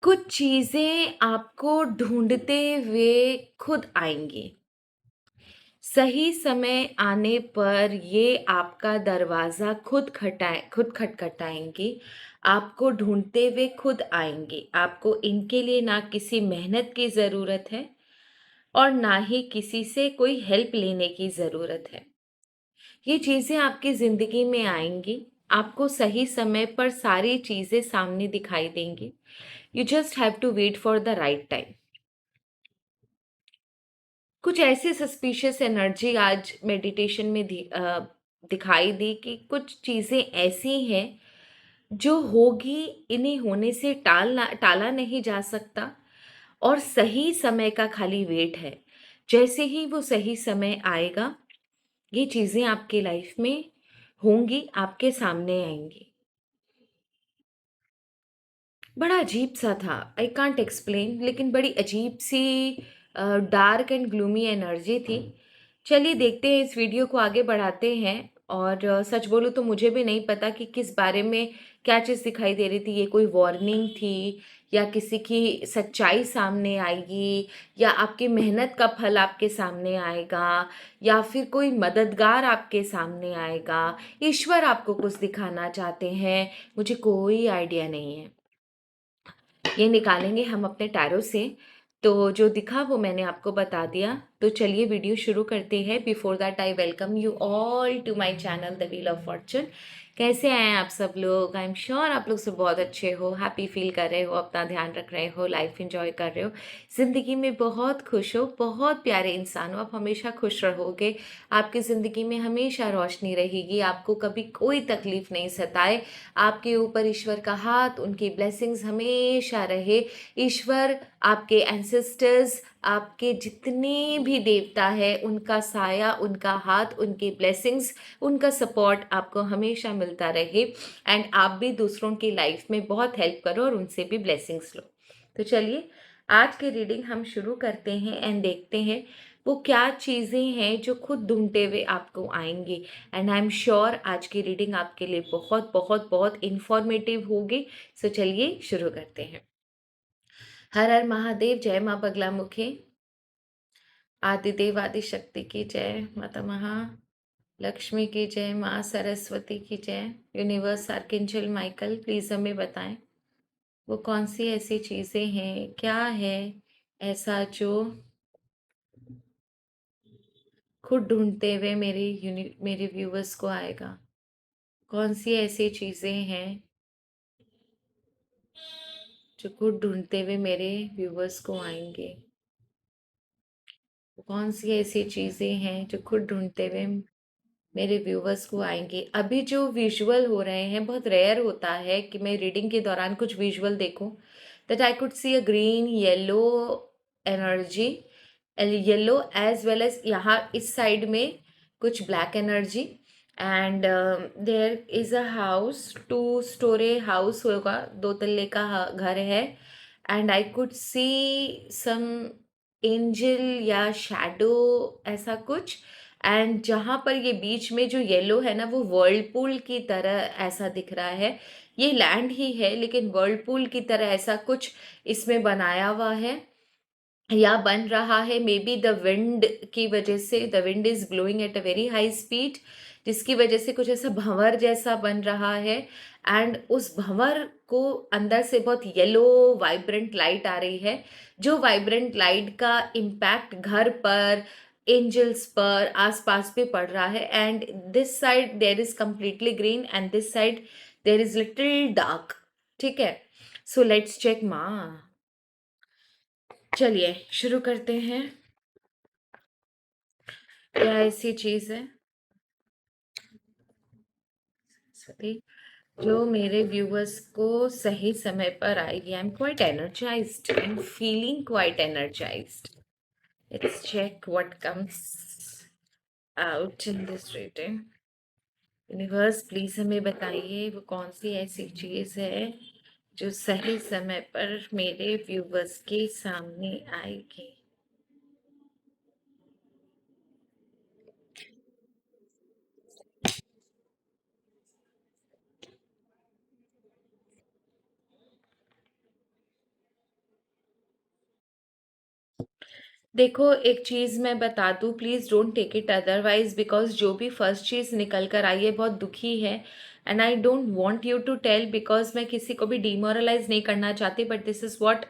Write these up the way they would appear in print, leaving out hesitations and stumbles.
कुछ चीज़ें आपको ढूँढते हुए खुद आएँगी। सही समय आने पर ये आपका दरवाज़ा खुद खटखटाएँगी। आपको ढूँढते हुए खुद आएँगे। आपको इनके लिए ना किसी मेहनत की ज़रूरत है और ना ही किसी से कोई हेल्प लेने की ज़रूरत है। ये चीज़ें आपकी ज़िंदगी में आएँगी। आपको सही समय पर सारी चीज़ें सामने दिखाई देंगी। You just have to wait for the right time. कुछ ऐसी सस्पिशियस एनर्जी आज मेडिटेशन में दिखाई दी कि कुछ चीज़ें ऐसी हैं जो होगी, इन्हें होने से टाला नहीं जा सकता और सही समय का खाली वेट है। जैसे ही वो सही समय आएगा, ये चीज़ें आपके लाइफ में होंगी, आपके सामने आएँगी। बड़ा अजीब-सा था, आई कांट एक्सप्लेन, लेकिन बड़ी अजीब-सी डार्क एंड ग्लूमी एनर्जी थी। चलिए देखते हैं, इस वीडियो को आगे बढ़ाते हैं और सच बोलूँ तो मुझे भी नहीं पता कि किस बारे में क्या चीज़ दिखाई दे रही थी। ये कोई वार्निंग थी या किसी की सच्चाई सामने आएगी या आपकी मेहनत का फल आपके सामने आएगा या फिर कोई मददगार आपके सामने आएगा। ईश्वर आपको कुछ दिखाना चाहते हैं, मुझे कोई आइडिया नहीं है। ये निकालेंगे हम अपने टैरो से। तो जो दिखा वो मैंने आपको बता दिया। तो चलिए वीडियो शुरू करते हैं। Before that I welcome you all to my channel the wheel of fortune. कैसे हैं आप सब लोग? आई एम श्योर आप लोग सब बहुत अच्छे हो, हैप्पी फील कर रहे हो, अपना ध्यान रख रहे हो, लाइफ एंजॉय कर रहे हो, ज़िंदगी में बहुत खुश हो, बहुत प्यारे इंसान हो, आप हमेशा खुश रहोगे, आपकी ज़िंदगी में हमेशा रोशनी रहेगी, आपको कभी कोई तकलीफ़ नहीं सताए, आपके ऊपर ईश्वर का हाथ, उनकी ब्लेसिंग्स हमेशा रहे। ईश्वर, आपके एंसेस्टर्स, आपके जितने भी देवता है, उनका साया, उनका हाथ, उनकी ब्लेसिंग्स, उनका सपोर्ट आपको हमेशा मिलता रहे एंड आप भी दूसरों की लाइफ में बहुत हेल्प करो और उनसे भी ब्लेसिंग्स लो। तो चलिए आज की रीडिंग हम शुरू करते हैं एंड देखते हैं वो क्या चीज़ें हैं जो खुद ढूंढते हुए आपको आएंगी एंड आई एम श्योर आज की रीडिंग आपके लिए बहुत बहुत बहुत इंफॉर्मेटिव होगी। सो चलिए शुरू करते हैं। हर हर महादेव, जय माँ बगलामुखी, आदिदेव आदि शक्ति की जय, माता महा लक्ष्मी की जय, माँ सरस्वती की जय, यूनिवर्स आर्कएंजल माइकल प्लीज हमें बताएं वो कौन सी ऐसी चीजें हैं, क्या है ऐसा जो खुद ढूंढते हुए मेरे व्यूवर्स को आएगा। कौन सी ऐसी चीजें हैं जो खुद ढूंढते हुए मेरे व्यूवर्स को आएंगे। कौन सी ऐसी चीजें हैं जो खुद ढूंढते हुए मेरे व्यूवर्स को आएंगे। अभी जो विजुअल हो रहे हैं, बहुत रेयर होता है कि मैं रीडिंग के दौरान कुछ विजुअल देखूं, that I could see a green yellow energy, yellow as well as यहाँ इस साइड में कुछ black energy and there is a house, 2 story house होगा, 2 तल्ले का घर है and I could see some angel या शैडो, ऐसा कुछ। एंड जहाँ पर ये बीच में जो येलो है ना, वो वर्लपूल की तरह ऐसा दिख रहा है। ये लैंड ही है लेकिन वर्लपूल की तरह ऐसा कुछ इसमें बनाया हुआ है या बन रहा है। मे बी द विंड की वजह से, the wind is blowing at a very high speed, जिसकी वजह से कुछ ऐसा भंवर जैसा बन रहा है एंड उस भंवर को अंदर से बहुत येलो वाइब्रेंट लाइट आ रही है, जो वाइब्रेंट लाइट का इम्पैक्ट घर पर, एंजल्स पर, आसपास पे पड़ रहा है and this side there is completely green and this side there is little dark. ठीक है, सो लेट्स चेक माँ। चलिए शुरू करते हैं। क्या ऐसी चीज है सती जो मेरे व्यूवर्स को सही समय पर आएगी? I am quite energized, I am feeling quite energized. Let's check what comes out in this reading. Universe please हमें बताइए वो कौन सी ऐसी चीज है जो सही समय पर मेरे व्यूवर्स के सामने आएगी। देखो, एक चीज़ मैं बता दूँ, please don't take it otherwise, because जो भी फर्स्ट चीज़ निकल कर आई है बहुत दुखी है, and I don't want you to tell, because मैं किसी को भी डिमोरलाइज़ नहीं करना चाहती, but this is what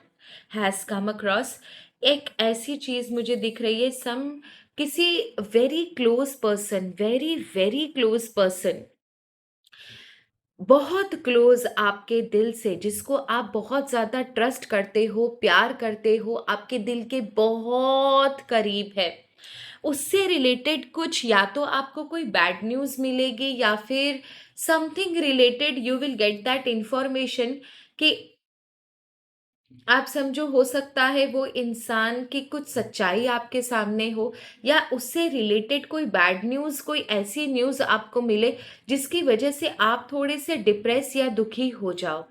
has come across. एक ऐसी चीज़ मुझे दिख रही है, सम किसी very close person, very, very close person, बहुत क्लोज आपके दिल से, जिसको आप बहुत ज़्यादा ट्रस्ट करते हो, प्यार करते हो, आपके दिल के बहुत करीब है, उससे रिलेटेड कुछ या तो आपको कोई बैड न्यूज़ मिलेगी, या फिर something related you will get that information कि आप समझो, हो सकता है वो इंसान की कुछ सच्चाई आपके सामने हो, या उससे रिलेटेड कोई बैड न्यूज़, कोई ऐसी न्यूज़ आपको मिले जिसकी वजह से आप थोड़े से डिप्रेस या दुखी हो जाओ।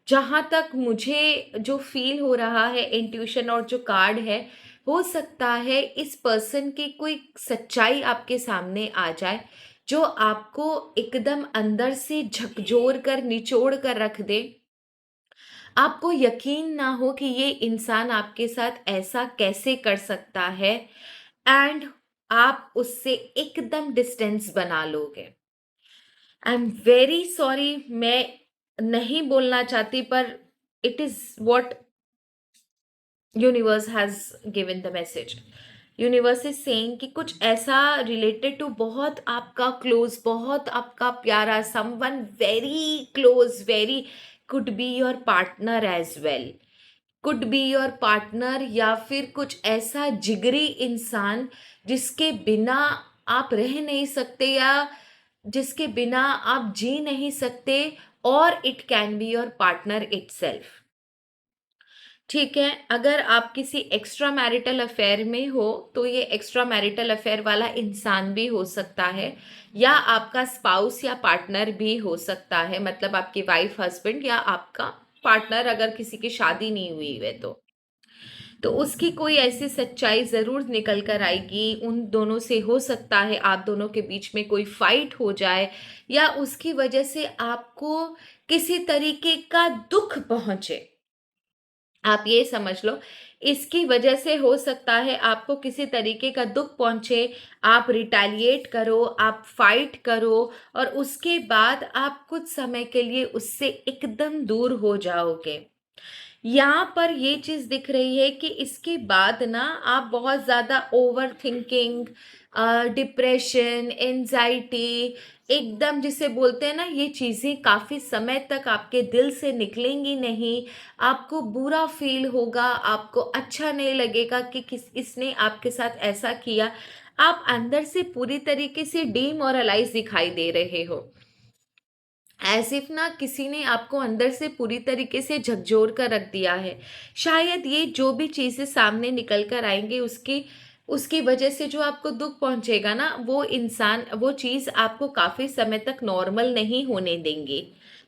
जहाँ तक मुझे जो फील हो रहा है, इंट्यूशन और जो कार्ड है, हो सकता है इस पर्सन की कोई सच्चाई आपके सामने आ जाए, जो आपको एकदम अंदर से झकझोर कर, निचोड़ कर रख दे। आपको यकीन ना हो कि ये इंसान आपके साथ ऐसा कैसे कर सकता है, एंड आप उससे एकदम डिस्टेंस बना लोगे। आई एम वेरी सॉरी, मैं नहीं बोलना चाहती, पर it is what universe has given the message. Universe is saying कि कुछ ऐसा रिलेटेड टू बहुत आपका क्लोज, बहुत आपका प्यारा, someone very close, very, could be your partner as well, could be your partner, या फिर कुछ ऐसा जिगरी इंसान जिसके बिना आप रह नहीं सकते, या जिसके बिना आप जी नहीं सकते, और it can be your partner itself. ठीक है, अगर आप किसी एक्स्ट्रा मैरिटल अफेयर में हो, तो ये एक्स्ट्रा मैरिटल अफेयर वाला इंसान भी हो सकता है, या आपका स्पाउस या पार्टनर भी हो सकता है, मतलब आपकी वाइफ, हस्बैंड, या आपका पार्टनर, अगर किसी की शादी नहीं हुई है तो उसकी कोई ऐसी सच्चाई ज़रूर निकल कर आएगी। उन दोनों से हो सकता है आप दोनों के बीच में कोई फाइट हो जाए, या उसकी वजह से आपको किसी तरीके का दुख पहुंचे। आप ये समझ लो, इसकी वजह से हो सकता है आपको किसी तरीके का दुख पहुंचे, आप रिटेलिएट करो, आप फाइट करो, और उसके बाद आप कुछ समय के लिए उससे एकदम दूर हो जाओगे। यहाँ पर ये चीज़ दिख रही है कि इसके बाद ना आप बहुत ज़्यादा ओवर थिंकिंग, डिप्रेशन, एंजाइटी, एकदम जिसे बोलते हैं ना, ये चीज़ें काफ़ी समय तक आपके दिल से निकलेंगी नहीं। आपको बुरा फील होगा, आपको अच्छा नहीं लगेगा कि किस इसने आपके साथ ऐसा किया। आप अंदर से पूरी तरीके से डीमोरलाइज दिखाई दे रहे हो, एज़ इफ ना किसी ने आपको अंदर से पूरी तरीके से झकझोर कर रख दिया है। शायद ये जो भी चीज़ें सामने निकल कर आएँगी, उसकी उसकी वजह से जो आपको दुःख पहुँचेगा ना, वो इंसान, वो चीज़ आपको काफ़ी समय तक नॉर्मल नहीं होने देंगे।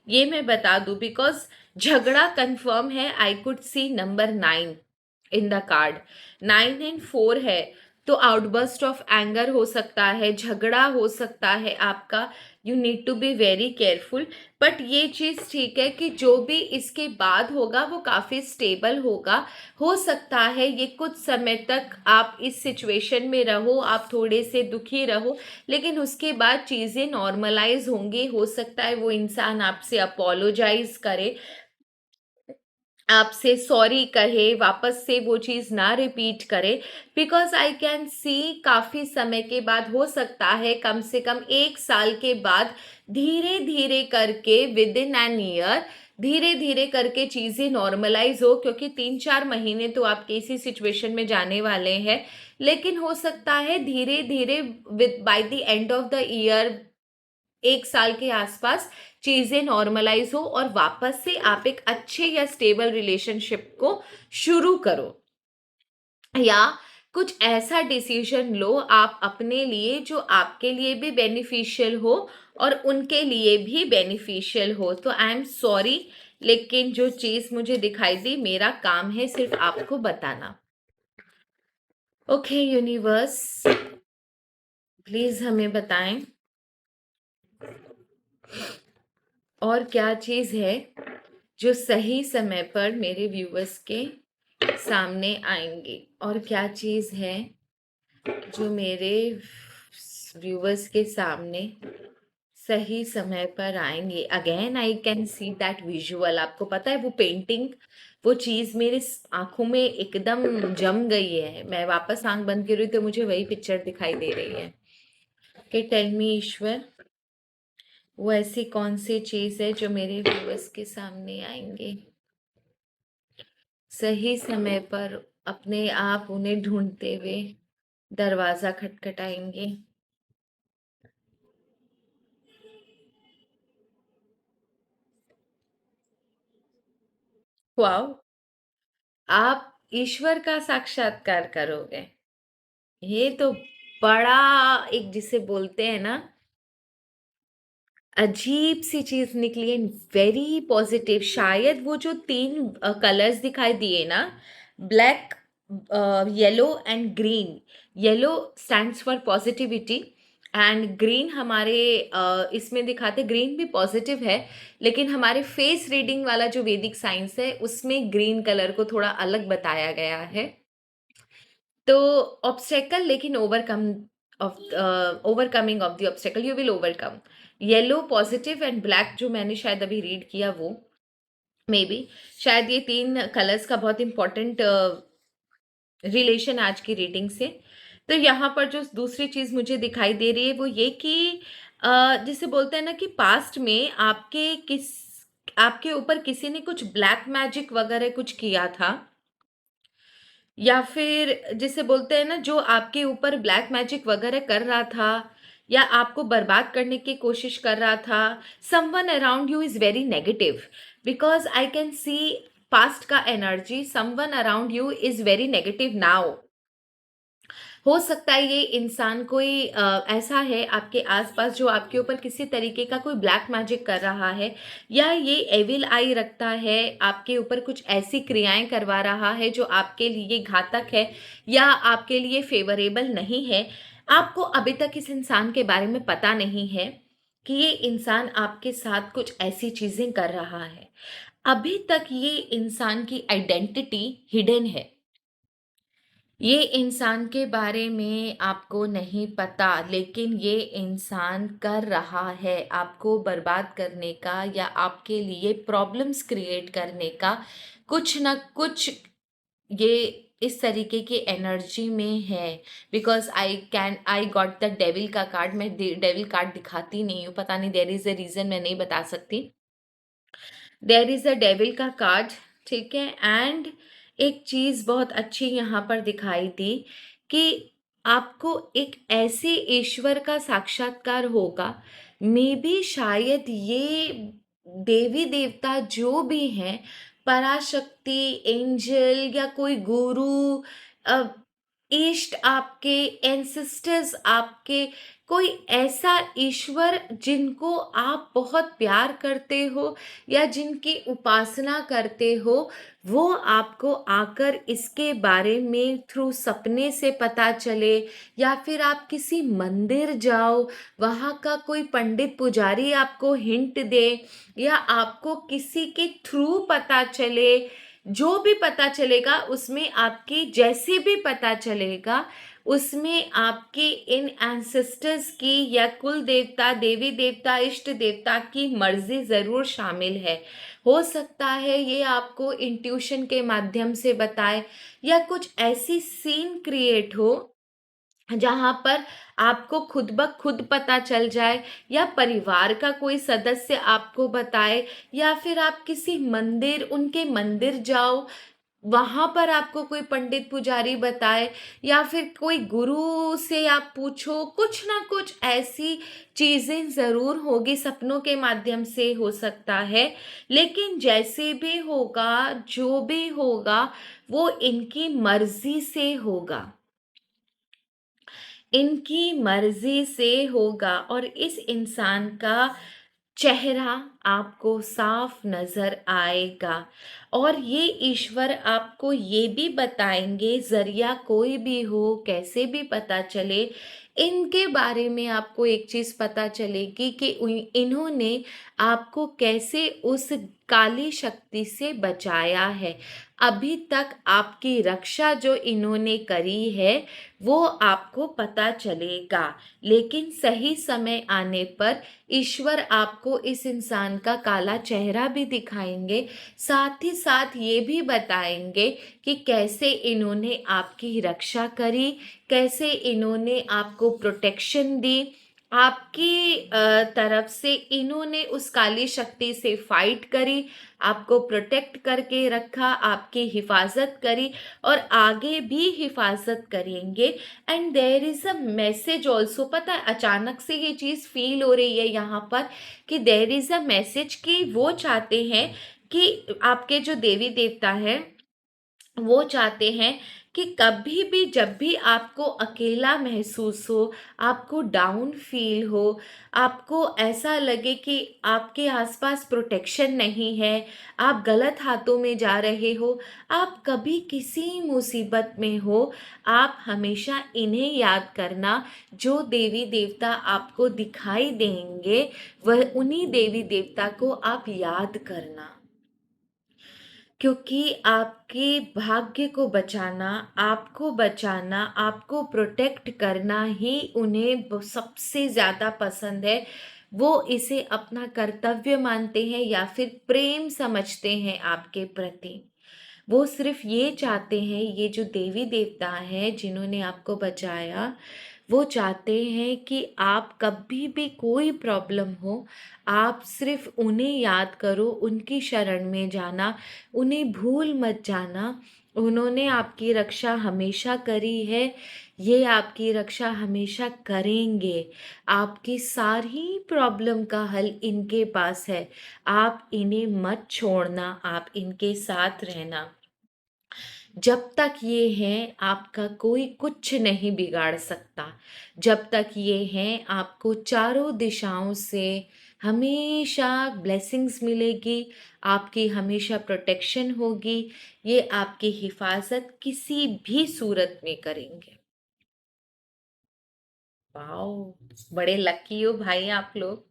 ये मैं बता दूँ, बिकॉज़ झगड़ा कन्फर्म है। I could see number 9 in the card. 9 and 4 है, तो आउटबर्स्ट ऑफ एंगर हो सकता है, झगड़ा हो सकता है आपका। You need to be very careful. But ये चीज़ ठीक है कि जो भी इसके बाद होगा वो काफ़ी स्टेबल होगा। हो सकता है ये कुछ समय तक आप इस सिचुएशन में रहो, आप थोड़े से दुखी रहो, लेकिन उसके बाद चीज़ें नॉर्मलाइज होंगी। हो सकता है वो इंसान आपसे अपोलोजाइज करे, आपसे सॉरी कहे, वापस से वो चीज़ ना रिपीट करे, बिकॉज़ आई कैन सी काफ़ी समय के बाद, हो सकता है कम से कम 1 साल के बाद, धीरे-धीरे करके विद इन एन ईयर, धीरे-धीरे करके चीज़ें नॉर्मलाइज़ हो, क्योंकि 3-4 महीने तो आप इसी सिचुएशन में जाने वाले हैं। लेकिन हो सकता है धीरे-धीरे, with by the end of the year, 1 साल के आसपास चीज़ें नॉर्मलाइज़ हो, और वापस से आप एक अच्छे या स्टेबल रिलेशनशिप को शुरू करो, या कुछ ऐसा डिसीजन लो आप अपने लिए जो आपके लिए भी बेनिफिशियल हो और उनके लिए भी बेनिफिशियल हो। तो आई एम सॉरी, लेकिन जो चीज़ मुझे दिखाई दी, मेरा काम है सिर्फ आपको बताना। ओके यूनिवर्स, प्लीज़ हमें बताएं और क्या चीज़ है जो सही समय पर मेरे व्यूवर्स के सामने आएंगी। और क्या चीज़ है जो मेरे व्यूवर्स के सामने सही समय पर आएंगे? Again I can see that visual. आपको पता है वो पेंटिंग, वो चीज़ मेरे आंखों में एकदम जम गई है। मैं वापस आंख बंद कर रही हूँ तो मुझे वही पिक्चर दिखाई दे रही है। कि टेल मी ईश्वर, वो ऐसी कौन सी चीज़ है जो मेरे व्यूवर्स के सामने आएंगे सही समय पर, अपने आप उन्हें ढूंढते हुए दरवाजा खटखटाएंगे। वाओ, आप ईश्वर का साक्षात्कार करोगे? ये तो बड़ा, एक जिसे बोलते हैं ना, अजीब सी चीज निकली है। Very positive. शायद वो जो तीन कलर्स दिखाई दिए ना, black, yellow and green. Yellow stands for positivity and green हमारे इसमें दिखाते, ग्रीन भी पॉजिटिव है, लेकिन हमारे फेस रीडिंग वाला जो वैदिक साइंस है उसमें ग्रीन कलर को थोड़ा अलग बताया गया है। तो ऑब्स्टेकल, लेकिन overcome of overcoming of the obstacle you will overcome. Yellow positive and black जो मैंने शायद अभी रीड किया वो मे बी, शायद ये तीन कलर्स का बहुत इंपॉर्टेंट रिलेशन आज की रीडिंग से। तो यहाँ पर जो दूसरी चीज मुझे दिखाई दे रही है वो ये कि जिसे बोलते हैं ना कि पास्ट में आपके ऊपर किसी ने कुछ ब्लैक मैजिक वगैरह कुछ किया था, या फिर जिसे बोलते हैं ना जो आपके ऊपर ब्लैक मैजिक वगैरह कर रहा था या आपको बर्बाद करने की कोशिश कर रहा था। Someone around you is very negative, because I can see past का energy. Someone around you is very negative now. हो सकता है ये इंसान कोई ऐसा है आपके आसपास जो आपके ऊपर किसी तरीके का कोई ब्लैक मैजिक कर रहा है, या ये एविल आई रखता है, आपके ऊपर कुछ ऐसी क्रियाएं करवा रहा है जो आपके लिए घातक है या आपके लिए फेवरेबल नहीं है। आपको अभी तक इस इंसान के बारे में पता नहीं है कि ये इंसान आपके साथ कुछ ऐसी चीजें कर रहा है। अभी तक ये इंसान की आइडेंटिटी हिडन है। ये इंसान के बारे में आपको नहीं पता, लेकिन ये इंसान कर रहा है आपको बर्बाद करने का या आपके लिए प्रॉब्लम्स क्रिएट करने का कुछ ना कुछ। ये इस तरीके की एनर्जी में है। Because I got the devil का कार्ड। मैं डेविल कार्ड दिखाती नहीं हूँ, पता नहीं, देयर इज अ रीजन, मैं नहीं बता सकती। देयर इज अ डेविल का कार्ड, ठीक है। एंड एक चीज बहुत अच्छी यहाँ पर दिखाई दी कि आपको एक ऐसे ईश्वर का साक्षात्कार होगा। मे बी शायद ये देवी देवता जो भी हैं, पराशक्ति, एंजल या कोई गुरु, अ, इष्ट आपके, एंसेस्टर्स आपके, कोई ऐसा ईश्वर जिनको आप बहुत प्यार करते हो या जिनकी उपासना करते हो, वो आपको आकर इसके बारे में थ्रू सपने से पता चले, या फिर आप किसी मंदिर जाओ, वहाँ का कोई पंडित पुजारी आपको हिंट दे, या आपको किसी के थ्रू पता चले। जो भी पता चलेगा उसमें आपकी, जैसे भी पता चलेगा उसमें आपके इन एंसेस्टर्स की या कुल देवता, देवी देवता, इष्ट देवता की मर्जी जरूर शामिल है। हो सकता है ये आपको इंट्यूशन के माध्यम से बताए, या कुछ ऐसी सीन क्रिएट हो जहां पर आपको खुद ब खुद पता चल जाए, या परिवार का कोई सदस्य आपको बताए, या फिर आप किसी मंदिर, उनके मंदिर जाओ, वहां पर आपको कोई पंडित पुजारी बताए, या फिर कोई गुरु से आप पूछो। कुछ ना कुछ ऐसी चीजें जरूर होगी, सपनों के माध्यम से हो सकता है। लेकिन जैसे भी होगा, जो भी होगा, वो इनकी मर्जी से होगा, इनकी मर्जी से होगा। और इस इंसान का चेहरा आपको साफ नज़र आएगा। और ये ईश्वर आपको ये भी बताएँगे, ज़रिया कोई भी हो, कैसे भी पता चले, इनके बारे में आपको एक चीज़ पता चलेगी कि इन्होंने आपको कैसे उस काली शक्ति से बचाया है। अभी तक आपकी रक्षा जो इन्होंने करी है, वो आपको पता चलेगा। लेकिन सही समय आने पर ईश्वर आपको इस इंसान का काला चेहरा भी दिखाएँगे, साथ ही साथ ये भी बताएँगे कि कैसे इन्होंने आपकी रक्षा करी, कैसे इन्होंने आपको प्रोटेक्शन दी, आपकी तरफ से इन्होंने उस काली शक्ति से फाइट करी, आपको प्रोटेक्ट करके रखा, आपकी हिफाज़त करी और आगे भी हिफाज़त करेंगे। And there is a message also, पता है अचानक से ये चीज़ फ़ील हो रही है यहाँ पर कि देयर इज़ अ मैसेज कि वो चाहते हैं कि आपके जो देवी-देवता हैं, वो चाहते हैं कि कभी भी जब भी आपको अकेला महसूस हो, आपको डाउन फ़ील हो, आपको ऐसा लगे कि आपके आस-पास प्रोटेक्शन नहीं है, आप गलत हाथों में जा रहे हो, आप कभी किसी मुसीबत में हो, आप हमेशा इन्हें याद करना। जो देवी-देवता आपको दिखाई देंगे, वह उन्हीं देवी-देवता को आप याद करना। क्योंकि आपके भाग्य को बचाना, आपको बचाना, आपको प्रोटेक्ट करना ही उन्हें सबसे ज़्यादा पसंद है। वो इसे अपना कर्तव्य मानते हैं या फिर प्रेम समझते हैं आपके प्रति। वो सिर्फ़ ये चाहते हैं, ये जो देवी-देवता हैं जिन्होंने आपको बचाया, वो चाहते हैं कि आप कभी भी कोई प्रॉब्लम हो, आप सिर्फ़ उन्हें याद करो, उनकी शरण में जाना, उन्हें भूल मत जाना। उन्होंने आपकी रक्षा हमेशा करी है, ये आपकी रक्षा हमेशा करेंगे। आपकी सारी प्रॉब्लम का हल इनके पास है। आप इन्हें मत छोड़ना, आप इनके साथ रहना। जब तक ये हैं, आपका कोई कुछ नहीं बिगाड़ सकता। जब तक ये हैं, आपको चारों दिशाओं से हमेशा ब्लेसिंग्स मिलेगी, आपकी हमेशा प्रोटेक्शन होगी, ये आपकी हिफाज़त किसी भी सूरत में करेंगे। वाओ! बड़े लकी हो भाई आप लोग।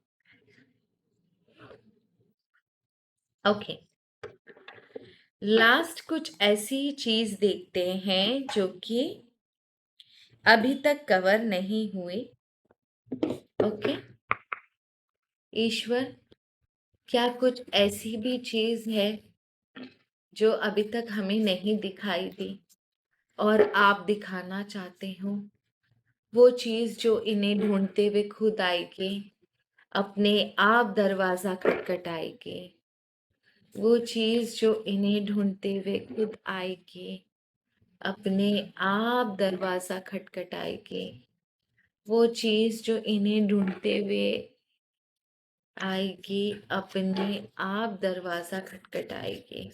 ओके, लास्ट कुछ ऐसी चीज़ देखते हैं जो कि अभी तक कवर नहीं हुई। ओके, ईश्वर, क्या कुछ ऐसी भी चीज़ है जो अभी तक हमें नहीं दिखाई दी और आप दिखाना चाहते हो? वो चीज़ जो इन्हें ढूँढते हुए खुद आएगी, अपने आप दरवाज़ा खटखटाएगी। वो चीज़ जो इन्हें ढूँढते हुए खुद आएगी, अपने आप दरवाज़ा खटखटाएगी। वो चीज़ जो इन्हें ढूँढते हुए आएगी, अपने आप दरवाज़ा खटखटाएगी।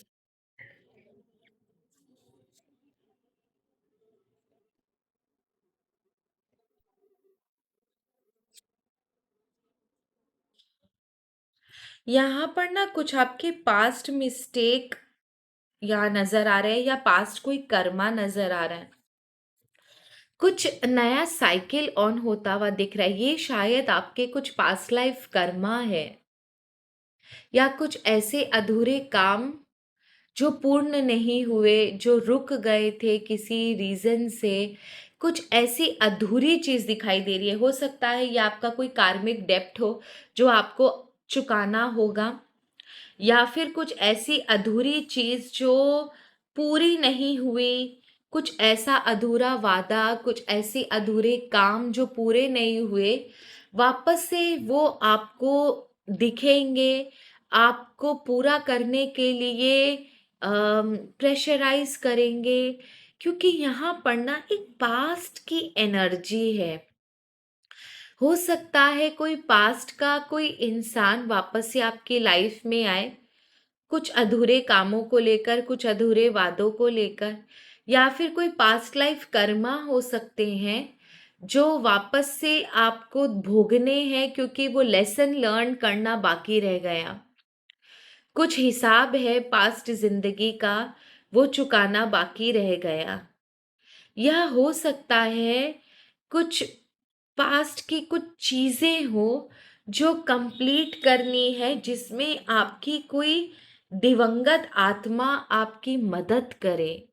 यहाँ पर ना कुछ आपके पास्ट मिस्टेक या नज़र आ रहे हैं या पास्ट कोई कर्मा नज़र आ रहा है। कुछ नया साइकिल ऑन होता हुआ दिख रहा है। ये शायद आपके कुछ पास्ट लाइफ कर्मा है या कुछ ऐसे अधूरे काम जो पूर्ण नहीं हुए, जो रुक गए थे किसी रीज़न से, कुछ ऐसी अधूरी चीज़ दिखाई दे रही है। हो सकता है ये आपका कोई कार्मिक डेब्ट हो, जो आपको चुकाना होगा। या फिर कुछ ऐसी अधूरी चीज़ जो पूरी नहीं हुई, कुछ ऐसा अधूरा वादा, कुछ ऐसे अधूरे काम जो पूरे नहीं हुए, वापस से वो आपको दिखेंगे, आपको पूरा करने के लिए प्रेशराइज़ करेंगे, क्योंकि यहाँ पर ना एक पास्ट की एनर्जी है। हो सकता है कोई पास्ट का कोई इंसान वापस से आपकी लाइफ में आए, कुछ अधूरे कामों को लेकर, कुछ अधूरे वादों को लेकर, या फिर कोई पास्ट लाइफ कर्मा हो सकते हैं, जो वापस से आपको भोगने हैं क्योंकि वो लेसन लर्न करना बाकी रह गया। कुछ हिसाब है पास्ट ज़िंदगी का, वो चुकाना बाकी रह गया। यह हो सकता है कुछ पास्ट की कुछ चीज़ें हो जो कंप्लीट करनी है, जिसमें आपकी कोई दिवंगत आत्मा आपकी मदद करे।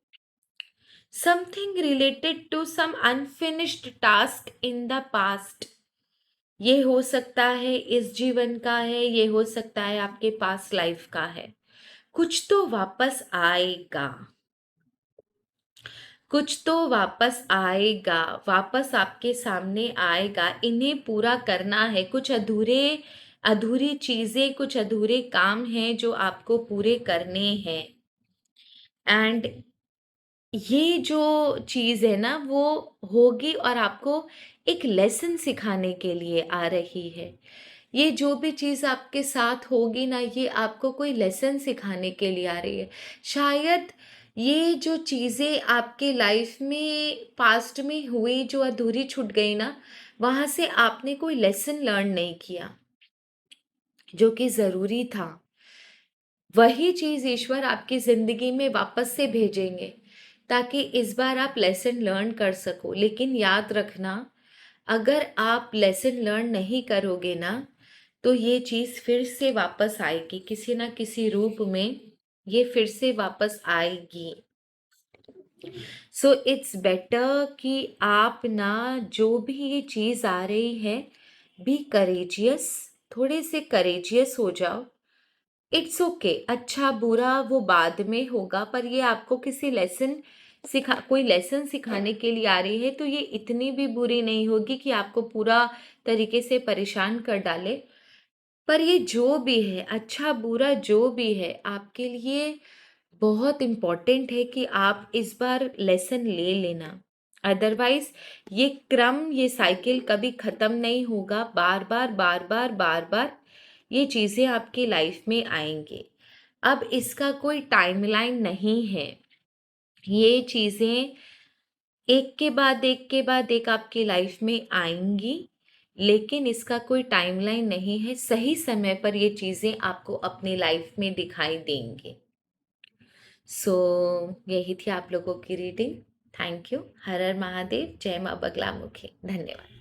Something related to some unfinished task in the past. ये हो सकता है इस जीवन का है, ये हो सकता है आपके पास्ट लाइफ का है। कुछ तो वापस आएगा, कुछ तो वापस आएगा, वापस आपके सामने आएगा। इन्हें पूरा करना है। कुछ अधूरी चीज़ें, कुछ अधूरे काम हैं जो आपको पूरे करने हैं। एंड ये जो चीज़ है ना, वो होगी और आपको एक लेसन सिखाने के लिए आ रही है। ये जो भी चीज़ आपके साथ होगी ना, ये आपको कोई लेसन सिखाने के लिए आ रही है। शायद ये जो चीज़ें आपके लाइफ में पास्ट में हुई, जो अधूरी छूट गई ना, वहाँ से आपने कोई लेसन लर्न नहीं किया, जो कि ज़रूरी था। वही चीज़ ईश्वर आपकी ज़िंदगी में वापस से भेजेंगे, ताकि इस बार आप लेसन लर्न कर सको। लेकिन याद रखना, अगर आप लेसन लर्न नहीं करोगे ना, तो ये चीज़ फिर से वापस आएगी, किसी ना किसी रूप में ये फिर से वापस आएगी। सो इट्स बेटर कि आप ना, जो भी ये चीज़ आ रही है, बी करेजियस, थोड़े से करेजियस हो जाओ। इट्स ओके, अच्छा बुरा वो बाद में होगा, पर ये आपको किसी कोई लेसन सिखाने के लिए आ रही है, तो ये इतनी भी बुरी नहीं होगी कि आपको पूरा तरीके से परेशान कर डाले। पर ये जो भी है, अच्छा बुरा जो भी है, आपके लिए बहुत इम्पोर्टेंट है कि आप इस बार लेसन ले लेना। अदरवाइज ये क्रम, ये साइकिल कभी ख़त्म नहीं होगा। बार बार बार बार बार बार ये चीज़ें आपकी लाइफ में आएंगी। अब इसका कोई टाइमलाइन नहीं है। ये चीज़ें एक के बाद एक के बाद एक आपकी लाइफ में आएंगी, लेकिन इसका कोई टाइमलाइन नहीं है। सही समय पर ये चीज़ें आपको अपनी लाइफ में दिखाई देंगी। सो यही थी आप लोगों की रीडिंग। Thank you. हर हर महादेव। जय माँ बगलामुखी। धन्यवाद।